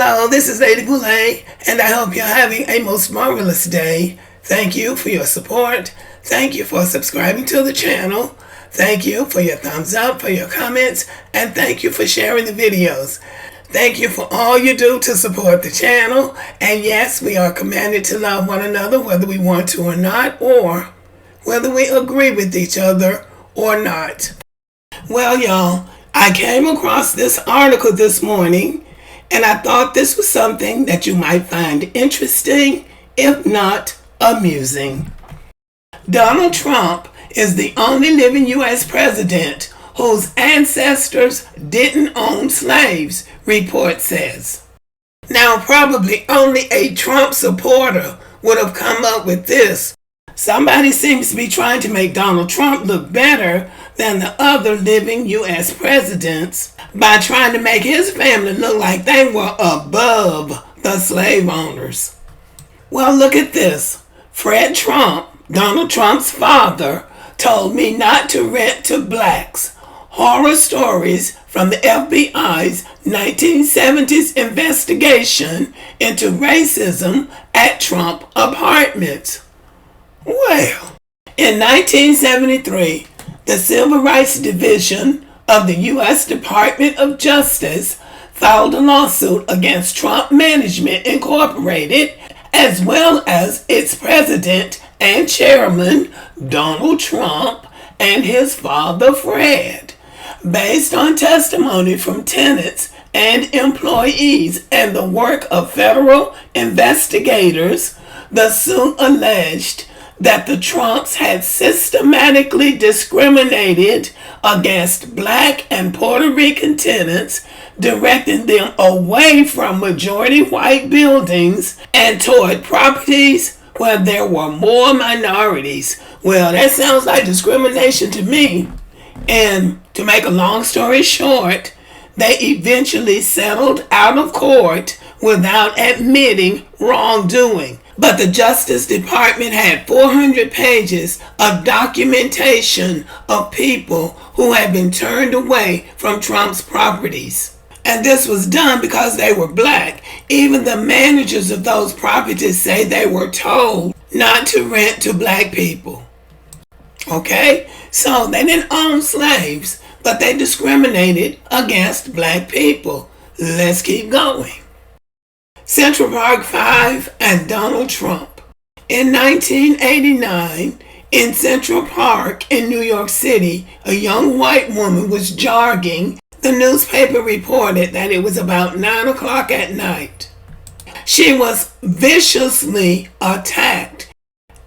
Hello, this is Lady Boulay, and I hope you're having a most marvelous day. Thank you for your support. Thank you for subscribing to the channel. Thank you for your thumbs up, for your comments, and thank you for sharing the videos. Thank you for all you do to support the channel. And yes, we are commanded to love one another whether we want to or not, or whether we agree with each other or not. Well, y'all, I came across this article this morning, and I thought this was something that you might find interesting, if not amusing. Donald Trump is the only living U.S. president whose ancestors didn't own slaves, report says. Now, probably only a Trump supporter would have come up with this. Somebody seems to be trying to make Donald Trump look better than the other living U.S. presidents by trying to make his family look like they were above the slave owners. Well, look at this. Fred Trump, Donald Trump's father, told me not to rent to blacks. Horror stories from the FBI's 1970s investigation into racism at Trump apartments. Well, in 1973, the Civil Rights Division of the U.S. Department of Justice filed a lawsuit against Trump Management Incorporated, as well as its president and chairman, Donald Trump, and his father, Fred, based on testimony from tenants and employees and the work of federal investigators. The suit alleged that the Trumps had systematically discriminated against black and Puerto Rican tenants, directing them away from majority white buildings and toward properties where there were more minorities. Well, that sounds like discrimination to me. And to make a long story short, they eventually settled out of court without admitting wrongdoing. But the Justice Department had 400 pages of documentation of people who had been turned away from Trump's properties. And this was done because they were black. Even the managers of those properties say they were told not to rent to black people. Okay? So they didn't own slaves, but they discriminated against black people. Let's keep going. Central Park 5 and Donald Trump. In 1989, in Central Park in New York City, a young white woman was jogging. The newspaper reported that it was about 9 o'clock at night. She was viciously attacked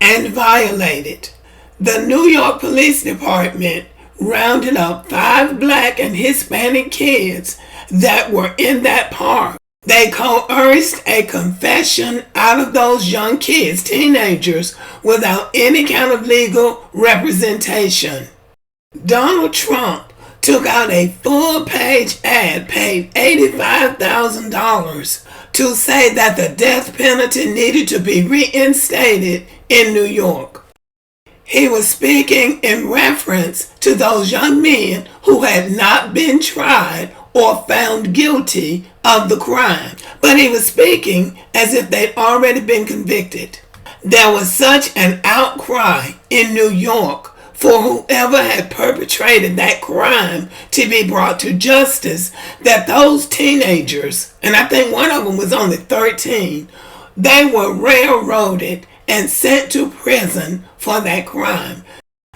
and violated. The New York Police Department rounded up 5 black and Hispanic kids that were in that park. They coerced a confession out of those young kids, teenagers, without any kind of legal representation. Donald Trump took out a full-page ad, paid $85,000 to say that the death penalty needed to be reinstated in New York. He was speaking in reference to those young men who had not been tried or found guilty of the crime, but he was speaking as if they'd already been convicted. There was such an outcry in New York for whoever had perpetrated that crime to be brought to justice that those teenagers, and I think one of them was only 13, they were railroaded and sent to prison for that crime.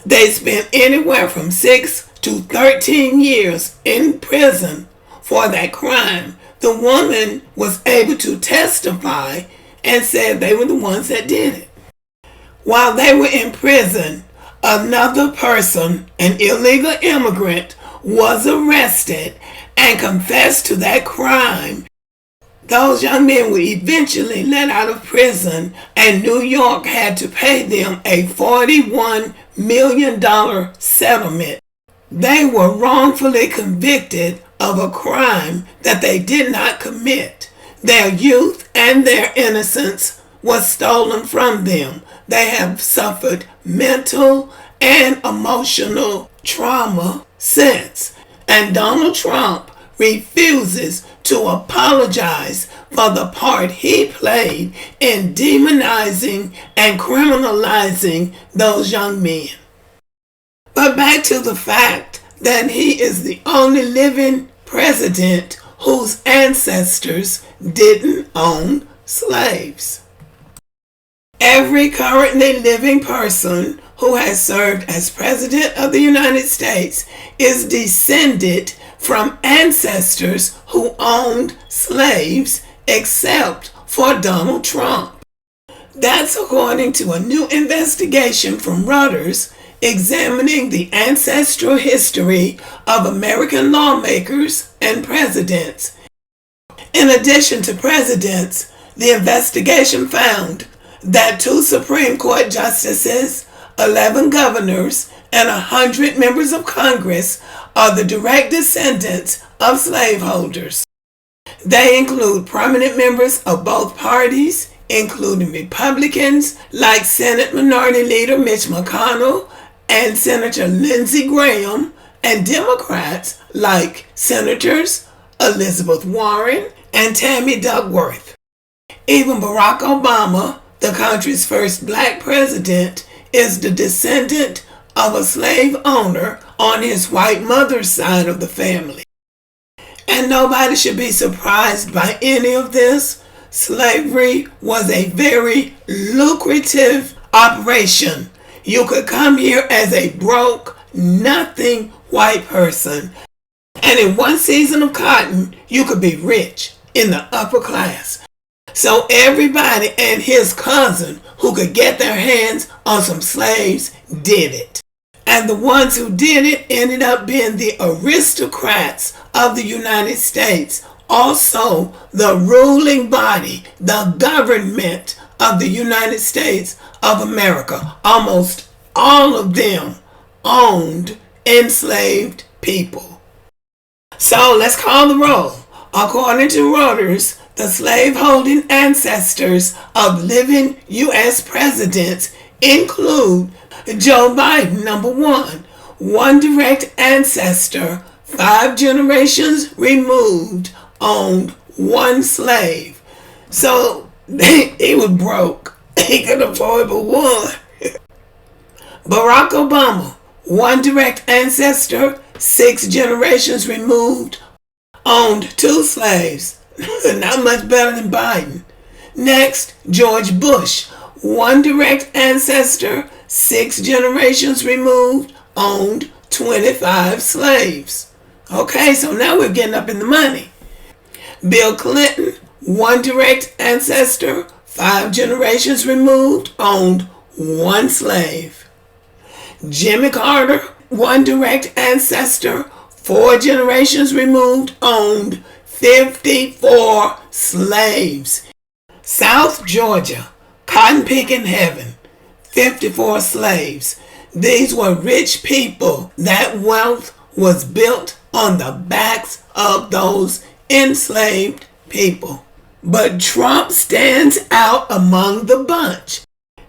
They spent anywhere from 6 to 13 years in prison for that crime. The woman was able to testify and said they were the ones that did it. While they were in prison, another person, an illegal immigrant, was arrested and confessed to that crime. Those young men were eventually let out of prison, and New York had to pay them a $41 million settlement. They were wrongfully convicted of a crime that they did not commit. Their youth and their innocence was stolen from them. They have suffered mental and emotional trauma since. And Donald Trump refuses to apologize for the part he played in demonizing and criminalizing those young men. But back to the fact that he is the only living president whose ancestors didn't own slaves. Every currently living person who has served as President of the United States is descended from ancestors who owned slaves, except for Donald Trump. That's according to a new investigation from Reuters examining the ancestral history of American lawmakers and presidents. In addition to presidents, the investigation found that 2 Supreme Court justices, 11 governors, and 100 members of Congress are the direct descendants of slaveholders. They include prominent members of both parties, including Republicans like Senate Minority Leader Mitch McConnell and Senator Lindsey Graham, and Democrats like Senators Elizabeth Warren and Tammy Duckworth. Even Barack Obama, the country's first black president, is the descendant of a slave owner on his white mother's side of the family. And nobody should be surprised by any of this. Slavery was a very lucrative operation. You could come here as a broke, nothing white person, and in one season of cotton, you could be rich in the upper class. So everybody and his cousin who could get their hands on some slaves did it. And the ones who did it ended up being the aristocrats of the United States, also the ruling body, the government of the United States of America. Almost all of them owned enslaved people. So let's call the roll. According to Reuters, the slaveholding ancestors of living U.S. presidents include Joe Biden, number 1 direct ancestor, 5 generations removed, owned 1 slave. So he was broke. He could afford but 1. Barack Obama, 1 direct ancestor, 6 generations removed, owned 2 slaves. Not much better than Biden. Next, George Bush, 1 direct ancestor, 6 generations removed, owned 25 slaves. Okay, so now we're getting up in the money. Bill Clinton, 1 direct ancestor, 5 generations removed, owned 1 slave. Jimmy Carter, 1 direct ancestor, 4 generations removed, owned 54 slaves. South Georgia, cotton picking heaven, 54 slaves. These were rich people. That wealth was built on the backs of those enslaved people. But Trump stands out among the bunch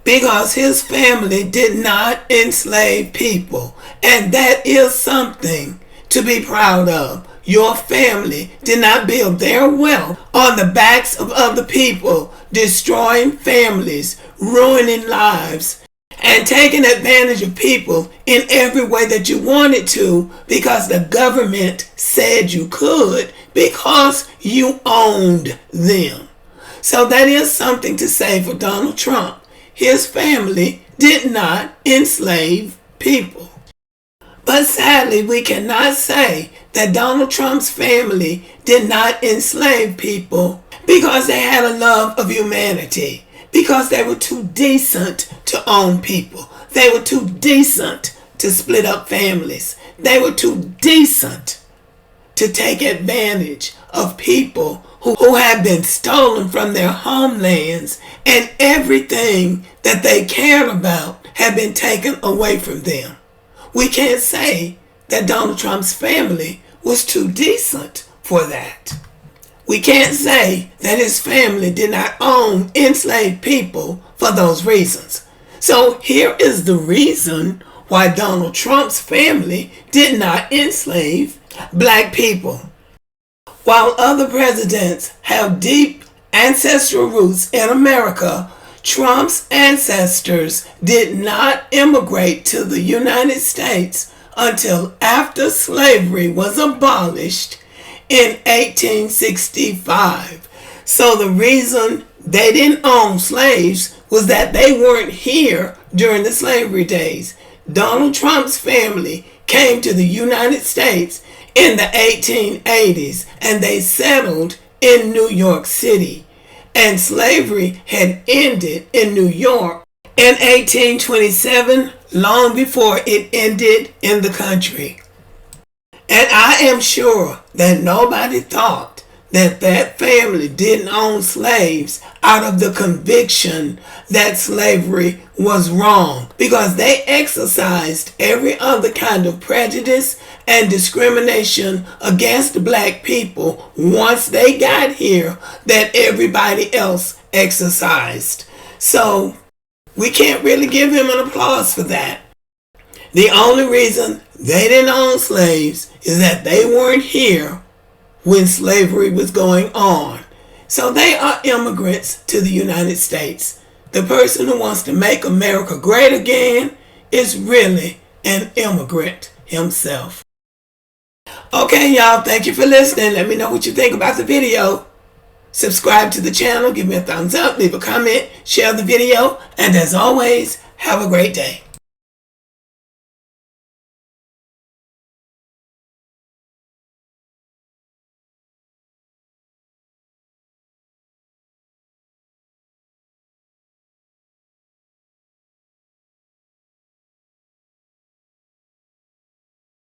because his family did not enslave people. And that is something to be proud of. Your family did not build their wealth on the backs of other people, destroying families, ruining lives, and taking advantage of people in every way that you wanted to because the government said you could because you owned them. So that is something to say for Donald Trump. His family did not enslave people. But sadly, we cannot say that Donald Trump's family did not enslave people because they had a love of humanity, because they were too decent to own people. They were too decent to split up families. They were too decent to take advantage of people who had been stolen from their homelands, and everything that they cared about had been taken away from them. We can't say that Donald Trump's family was too decent for that. We can't say that his family did not own enslaved people for those reasons. So here is the reason why Donald Trump's family did not enslave black people. While other presidents have deep ancestral roots in America, Trump's ancestors did not immigrate to the United States until after slavery was abolished in 1865. So the reason they didn't own slaves was that they weren't here during the slavery days. Donald Trump's family came to the United States in the 1880s and they settled in New York City. And slavery had ended in New York in 1827, long before it ended in the country. And I am sure that nobody thought that that family didn't own slaves out of the conviction that slavery was wrong, because they exercised every other kind of prejudice and discrimination against black people once they got here that everybody else exercised. So we can't really give him an applause for that. The only reason they didn't own slaves is that they weren't here when slavery was going on. So they are immigrants to the United States. The person who wants to make America great again is really an immigrant himself. Okay, y'all, thank you for listening. Let me know what you think about the video. Subscribe to the channel, give me a thumbs up, leave a comment, share the video, and as always, have a great day.